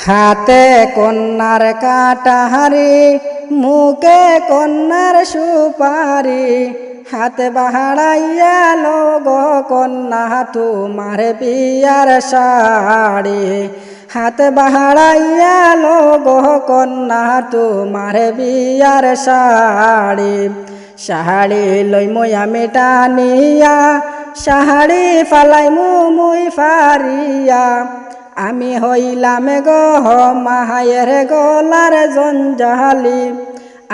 হাতে কন্যার কাটাহারি, মুখে কন্যার সুপারি, হাতে বাহাড়াইয়া লোগো কন্যা তোমার বিয়ার শাড়ি। হাতে বাহাড়াইয়া লোগো কন্যা তোমার বিয়ার শাড়ি। শাড়ি লইমই আমি টানিয়া, শাড়ি ফালাই মুই ফারিয়া, আমি হইলাম গো মাহায়ের গলার জঞ্জালি।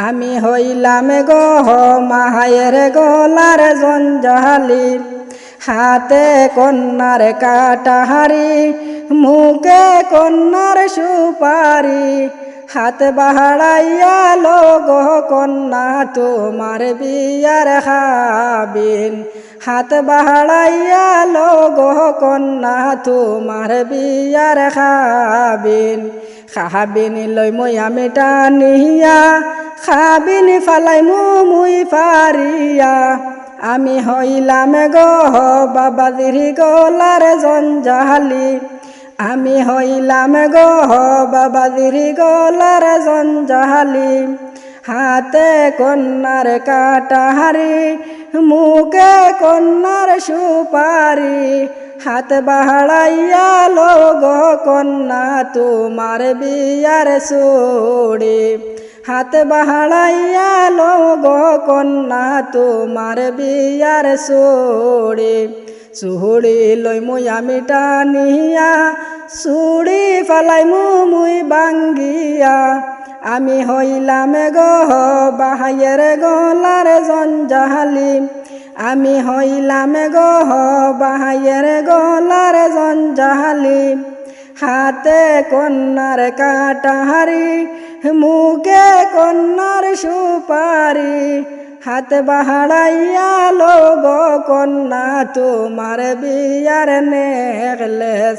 আমি হইলাম গো মাহায়ের গলার জঞ্জালি। হাতে কন্যার কাটাহারি, মুখে কন্যার সুপারি, হাত বাহাড়াইয়া লোগো কন্যা তোমার বিয়ার খাবিন। হাত বাহাড়াইয়া লোগো কন্যা তোমার বিয়ার খাবিন। খাবিন লইমই আমি টানিয়া, খাবিন ফালাই মুই ফারিয়া, আমি হইলাম গো বাবাজির গলার জঞ্জালি। আমি হইলাম গো বাবাজির গলার জঞ্জালি। হাতে কন্যার কাটাহারি, মুখে কন্যার সুপারি, হাত বাহাড়াইয়া লোগো কন্যা তোমার বিয়ার চুড়ি। হাত বাহাড়াইয়া লোগো কন্যা তোমার বিয়ার চুড়ি। চুড়ি লইমই আমি টানিয়া, চুড়ি ফালাই মুই বাঙ্গিয়া, আমি হইলাম গো বাহায়ের গলার জঞ্জালি। আমি হইলাম গো বাহায়ের গলার জঞ্জালি। হাতে কন্যার কাটাহারি, মুখে কন্যার সুপারি, হাত বাহাড়াইয়া লোগো কন্যা তোমার বিয়ার নেকলেস।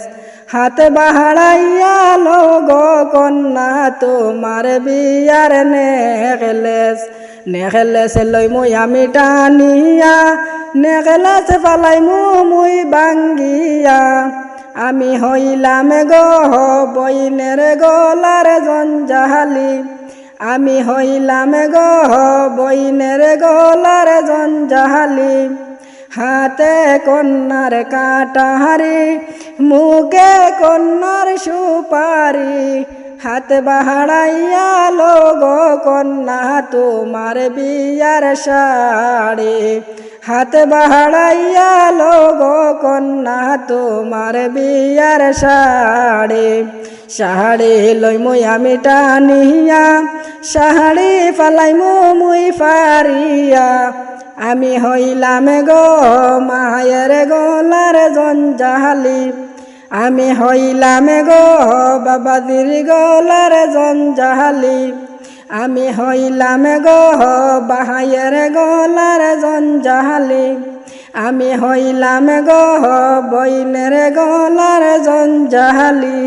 হাত বাহাড়াইয়া লোগো কন্যা তোমার বিয়ার নেকলেস। নেকলেস লইমই আমি টানিয়া, নেকলেস ফালাই মুই বাঙ্গিয়া, আমি হইলাম গো বইনের গলার জঞ্জালি। আমি হইলাম গো বইনের গলার জঞ্জালি। হাতে কন্যার কাটাহারি, মুখে কন্যার সুপারি, হাত বাহাড়াইয়া লোগো কন্যা তোমার বিয়ার শাড়ি। হাত বাহাড়াইয়া লোগো কন্যা তোমার বিয়ার শাড়ি। শাড়ি লইমই আমি টানিয়া, শাড়ি ফালাই মুই ফারিয়া, আমি হইলাম গো মায়ের গলার জঞ্জালি। আমি হইলাম গো বাবাজির গলার জঞ্জালি। আমি হইলাম গো বাহায়ের গলার জঞ্জালি। আমি হইলাম গো বইনের গলার জঞ্জালি।